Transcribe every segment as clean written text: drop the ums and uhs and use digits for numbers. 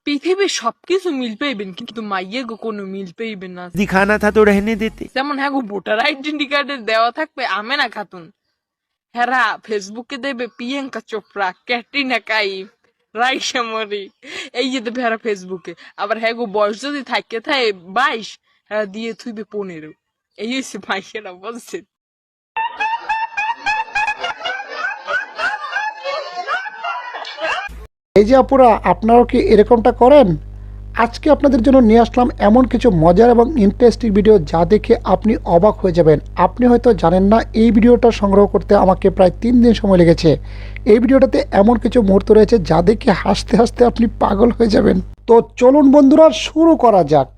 পৃথিবীর সবকিছু মিল পাইবেন কিন্তু মাইয়ে গো কোনো মিল পাইবেন না। दिखाना था तो रहने देते। যেমন হ্যাঁ গো ভোটার আইডেন্টি কার্ডের দেওয়া থাকবে আমেনা খাতুন, হেরা ফেসবুকে দেবে প্রিয়াঙ্কা চোপড়া, ক্যাটরিনা কাইফ, রাইসা মরি, এই যে দেবে হেরা ফেসবুকে। আবার হ্যাঁ গো বয়স যদি থাকে 22, হেরা দিয়ে থুইবে 15। এই হচ্ছে মাইয়েরা, বলছেন। এই যে আপুরা, আপনারাও কি এরকমটা করেন? আজকে আপনাদের জন্য নিয়ে আসলাম এমন কিছু মজার এবং ইন্টারেস্টিং ভিডিও যা দেখে আপনি অবাক হয়ে যাবেন। আপনি হয়তো জানেন না এই ভিডিওটা সংগ্রহ করতে আমাকে প্রায় 3 দিন সময় লেগেছে। এই ভিডিওটাতে এমন কিছু মুহূর্ত রয়েছে যা দেখে হাসতে হাসতে আপনি পাগল হয়ে যাবেন। তো চলুন বন্ধুরা, শুরু করা যাক।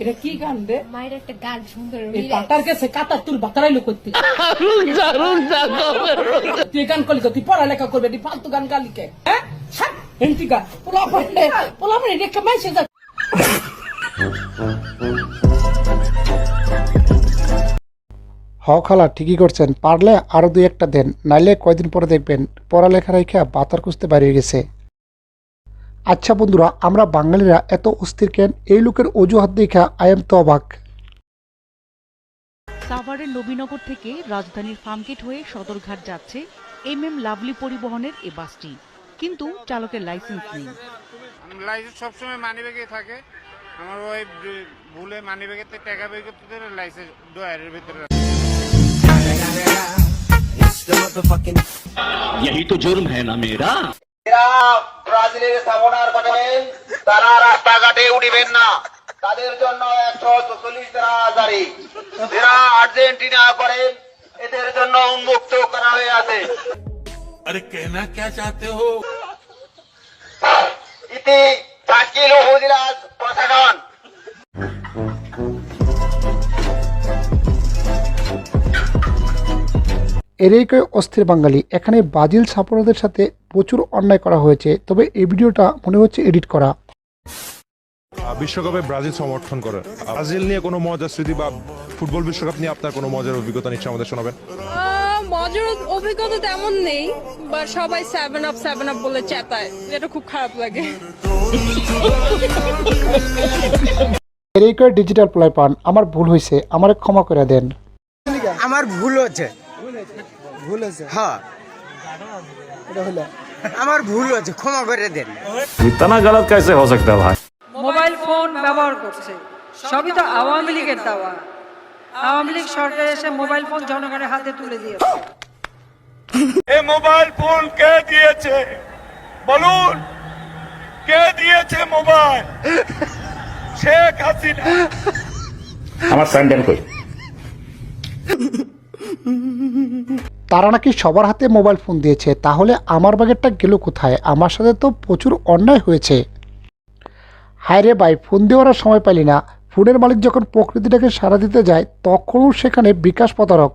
এটা কি গান রে? মায়ের একটা গান সুন্দর এই পাতার কাছে কাতার তুল বাতারাইলো করতে। তুই গান করলি তুই পড়ালেখা করবে, তুই ফালতু গান গালি কে? হ্যাঁ এন্টিকা পোলা পড়ে রেখে মাইসে যা। খালা ঠিকই করছেন, পারলে আরো 2-1টা দেন, নাইলে কয়দিন পরে দেখবেন পড়ালেখা রেখা বাতার খুঁজতে বাইরে গেছে। আচ্ছা বন্ধুরা, আমরা বাঙালিরা এত অস্থির কেন? এই লোকের অজুহাত দেখা আই এম তো অবাক। সাভারের নবীনগর থেকে রাজধানীর ফার্মগেট হয়ে সদরঘাট যাচ্ছে MM লাভলি পরিবহনের এ বাসটি, কিন্তু চালকের লাইসেন্স নেই। লাইসেন্স সবসময় মানিব্যাগে থাকে, আমার ওই ভুলে মানিব্যাগের টাকা বের করতে লাইসেন্স ড্রয়ারের ভিতরে। यही तो जुर्म है ना मेरा। ব্রাজিলের সামনার ঘটবেন, তারা রাস্তাঘাটে উঠিবেন না, তাদের জন্য 144 ধারা জারি। যারা আর্জেন্টিনা করেন এদের জন্য উন্মুক্ত করা হয়ে আছে। अरे कहना क्या चाहते हो? ইতি শাকিল উপজেলা প্রশাসন। এরই কয় অস্থির বাঙালি। এখানে ব্রাজিল সাপোর্টারদের সাথে প্রচুর অন্যায় করা হয়েছে, তবে এই ভিডিওটা মনে হচ্ছে এডিট করা। বিশ্বকাপে ব্রাজিল সমর্থন করে, ব্রাজিল নিয়ে কোনো মজার স্মৃতি বা ফুটবল বিশ্বকাপ নিয়ে আপনার কোনো মজার অভিজ্ঞতা নিশ্চয় আমাদের শোনাবেন। মজার অভিজ্ঞতা তেমন নেই, বাট সবাই 7 আপ বলে চেতায়, যেটা খুব খারাপ লাগে। এরই কয় ডিজিটাল প্লাই পান, আমার ভুল হয়েছে, আমারে ক্ষমা করে দেন। আমার ভুল হচ্ছে, হ্যাঁ আমার ভুল হচ্ছে, ক্ষমা করে দেন। इतना गलत कैसे हो सकता है भाई? মোবাইল ফোন ব্যবহার করছে, সবই তো আওয়ামী লীগের দেওয়া। আওয়ামী লীগ সরকার এসে মোবাইল ফোন জনগণের হাতে তুলে দিয়েছে। এই মোবাইল ফোন কে দিয়েছে বলুন? কে দিয়েছে মোবাইল? শেখ হাসিনা। আমার স্যান্ডেল কই? তারা নাকি সবার হাতে মোবাইল ফোন দিয়েছে, তাহলে আমার বাগেরটা গেল কোথায়? আমার সাথে তো প্রচুর অন্যায় হয়েছে। হায় রে ভাই, ফোন দেওয়ার সময় পাইলি না। ফোনের মালিক যখন প্রকৃতিটাকে সাড়া দিতে যায় তখনও সেখানে বিকাশ প্রতারক।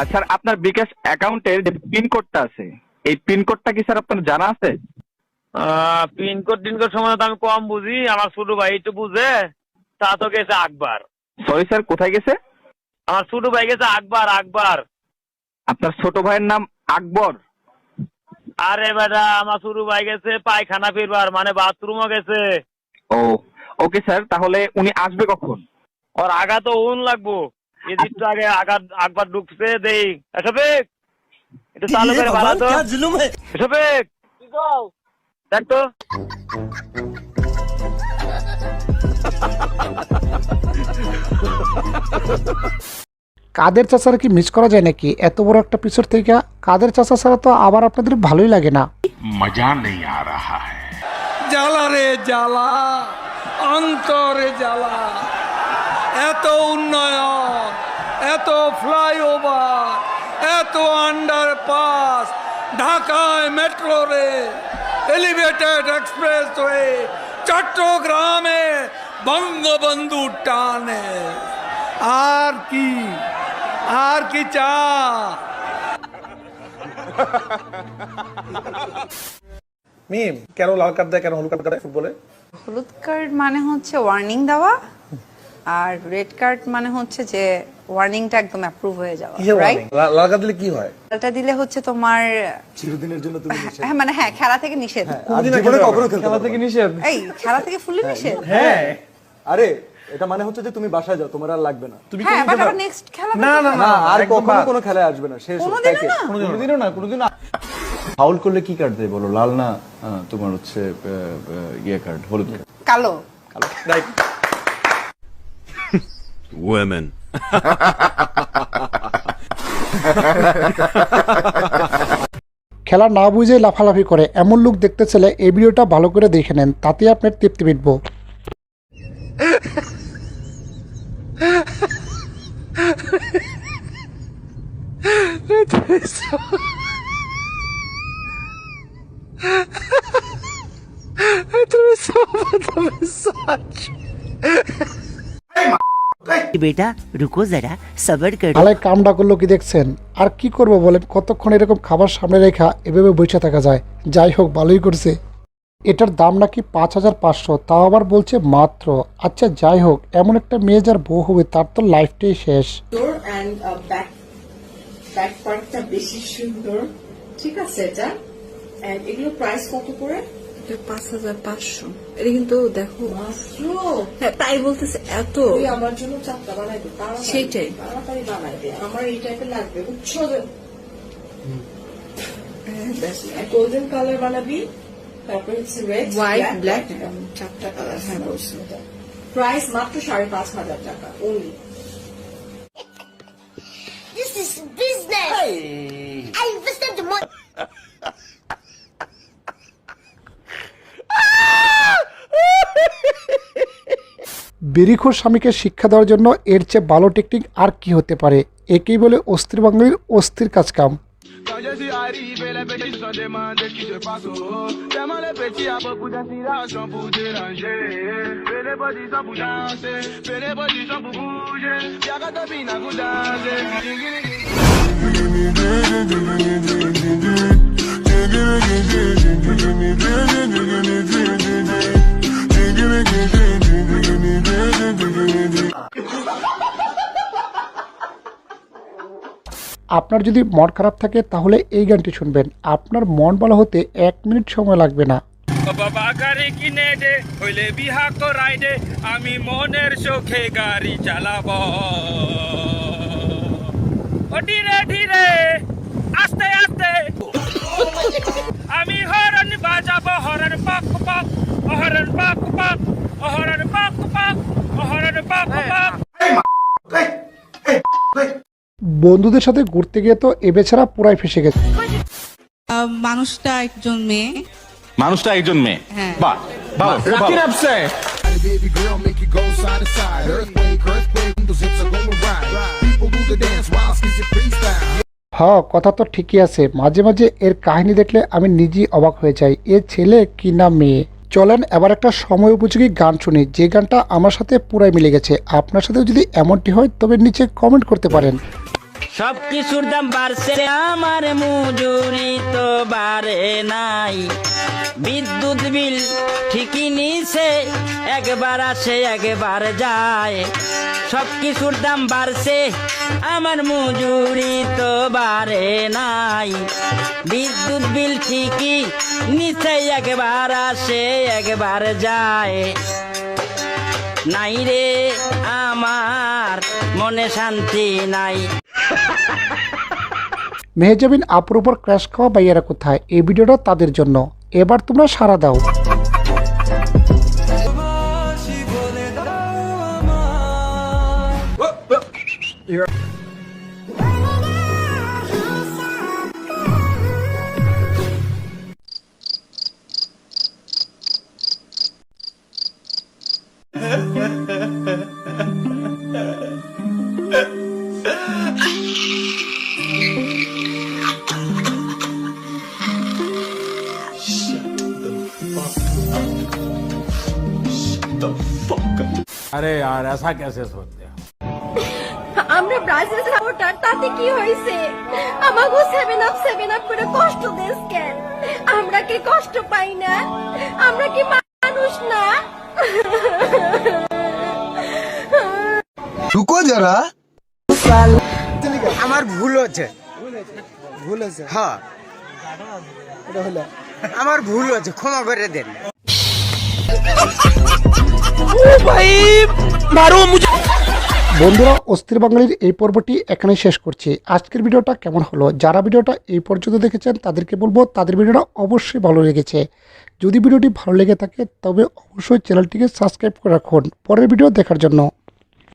স্যার, আপনার বিকাশ অ্যাকাউন্টের যে পিন কোডটা আছে, এই পিন কোডটা কি স্যার আপনার জানা আছে? পিনকোড সময় তো আমি কম বুঝি, আমার ছোট ভাই একটু বুঝে, তা তো গেছে আকবর। সরি স্যার, কোথায় গেছে? আমার ছোট ভাই গেছে আকবর। আপনার ছোট ভাইয়ের নাম আকবর? আরে বেটা, আমার ছোট ভাই গেছে পায়খানা ফিরবার, মানে বাথরুমও গেছে। ও ওকে স্যার, তাহলে উনি আসবে কখন? ওর আগা তো উন লাগবো, এদিকটা আগে আকবর ঢুকছে দেই। এসবেক এটা চালু করে ভাড়া তো এসবেক দেখ তো। কাদের চাচার কি মিস করা যায় নাকি? এত বড় একটা পিছর থেকে কাদের চাচা ছাড়া তো আবার আপনাদের ভালোই লাগে না। मजा नहीं आ रहा है। জ্বালা রে জ্বালা, অন্তরে জ্বালা। এত উন্নয়ন, এত ফ্লাইওভার, এত আন্ডারপাস, ঢাকায় মেট্রো রেল, এলিভেটেড এক্সপ্রেসওয়ে, চট্টগ্রামে বঙ্গবন্ধু টানে। আর কি চা? মিম, কেন লাল কার্ড দেয়, কেন হলুদ কার্ড দেয় ফুটবলে? হলুদ কার্ড মানে হচ্ছে ওয়ার্নিং দেওয়া, আর রেড কার্ড মানে হচ্ছে যে ওয়ার্নিংটা একদম অ্যাপ্রুভ হয়ে যাওয়া, কিসের রাইট? warning? লাল কার্ড দিলে কি হয়? এটা দিলে হচ্ছে তোমার চিরদিনের জন্য তুমি নিষেধ। হ্যাঁ মানে হ্যাঁ খেলা থেকে নিষেধ। আর জীবনে কখনো খেলতে পারবে না। নিষেধ। এই খেলা থেকে ফুললি নিষেধ। হ্যাঁ। আরে এটা মানে হচ্ছে যে তুমি বাসায় যাও, তোমার আর লাগবে না। তুমি হ্যাঁ বাট আবার নেক্সট খেলা না না না, না আর একদম কখনো বাদ। কোনো খেলায় আসবে না, শেষ কোনোদিনও না? কোনোদিনও না, কোনোদিনও না। ফাউল করলে কি কার্ড দেয় বলো? লাল না তোমার হচ্ছে ইয়ে কার্ড, হলুদ কার্ড। কালো। রাইট। women খেলা না বুঝে লাফালাফি করে এমন লোক দেখতে চাইলে এই ভিডিওটা ভালো করে দেখে নেন, তাতে আপনার তৃপ্তি মিটবো। बेटा रुको जरा सब्र करो। আলাই কামডা করলো কি দেখছেন? আর কি করব বলেন, কতক্ষণ এরকম খাবার সামনে রেখা এভাবে বসে থাকা যায়? যাই হোক ভালোই করছে। এটার দাম নাকি 5500, তাও আবার বলছে মাত্র। আচ্ছা যাই হোক, এমন একটা মেয়ে যার বউ হবে তার তো লাইফটাই শেষ। ব্যাক পার্টটা বেশি সুন্দর, ঠিক আছে এটা। এন্ড এগুলো প্রাইস কত করে? 5500। এটা কিন্তু দেখো মাত্র। হ্যাঁ তাই বলতেছে এত। তুই আমার জন্য চাপটা বানাই দে, সেটাই। তাড়াতাড়ি বানাই দে, আমার এই টাইপের লাগবে, বুঝছো? গোল্ডেন কালার বানাবি, তারপর হচ্ছে রেড, হোয়াইট ব্ল্যাক চারটা কালার। হ্যাঁ বলছি। প্রাইস মাত্র 5500 টাকা only. This is business. I invested the money. বেরিখোর স্বামীকে শিক্ষা দেওয়ার জন্য এর চেয়ে ভালো টেকনিক আর কি হতে পারে? একেই বলে অস্থির বাঙালির অস্থির কাজ কাম। আপনার যদি মন খারাপ থাকে তাহলে এই গানটি শুনবেন, আপনার মন ভালো হতে 1 মিনিট সময় লাগবে না। বাবা গাড়ি কিনে দে, হইলে বিহা করাই দে, আমি মনের চোখে গাড়ি চালাবো। ও ধীরে ধীরে আস্তে আস্তে আমি হরন বাজাবো, হরন পাক পাক, হরন পাক পাক, হরন পাক পাক, হরন পাক পাক। বন্ধুদের সাথে ঘুরতে গিয়ে তো এ বেচারা পুরাই ফেসে গেছে। মানুষটা একজন মেয়ে। মানুষটা একজন মেয়ে। হ্যাঁ। বাহ ভালো, খুব ভালো। হ্যাঁ কথা তো ঠিকই আছে, মাঝে মাঝে এর কাহিনী দেখলে আমি নিজেই অবাক হয়ে যাই। এ ছেলে কি না মেয়ে। চলেন এবার একটা সময় উপযোগী গান শুনি, যে গানটা আমার সাথে পুরাই মিলে গেছে। আপনার সাথেও যদি এমনটি হয় তবে নিচে কমেন্ট করতে পারেন। সব কিছুর দাম বাড়ছে, আমার মজুরি তো বাড়ে নাই। বিদ্যুৎ বিল ঠিকই নিছে, একবার আসে একবার যায়। সব কিছুর দাম বাড়ছে, আমার মজুরি তো বাড়ে নাই। বিদ্যুৎ বিল ঠিকই নিছে, একবার আসে একবার যায়। নাই রে আমার মনে শান্তি নাই। মেহজাবিন আপুর উপর ক্র্যাশ খাওয়া ভাইয়ারা কোথায়? এই ভিডিওটা তাদের জন্য। এবার তোমরা সাড়া দাও। अरे यार ऐसा कैसे सोचते हैं? আমরা ব্রাজিল সাপোর্টার, তাতে কি হয়েছে? আমাগো 7 আপ করে কষ্ট দেশ কেন? আমরা কি কষ্ট পাই না? আমরা কি মানুষ না? रुको जरा আমার ভুল হচ্ছে হ্যাঁ আমার ভুল হচ্ছে, ক্ষমা করে দেন। বন্ধুরা, অস্থির বাঙালির এই পর্বটি এখানেই শেষ করছি। আজকের ভিডিওটা কেমন হলো? যারা ভিডিওটা এই পর্যন্ত দেখেছেন তাদেরকে বলবো তাদের ভিডিওটা অবশ্যই ভালো লেগেছে। যদি ভিডিওটি ভালো লেগে থাকে তবে অবশ্যই চ্যানেলটিকে সাবস্ক্রাইব করে রাখুন পরের ভিডিও দেখার জন্য।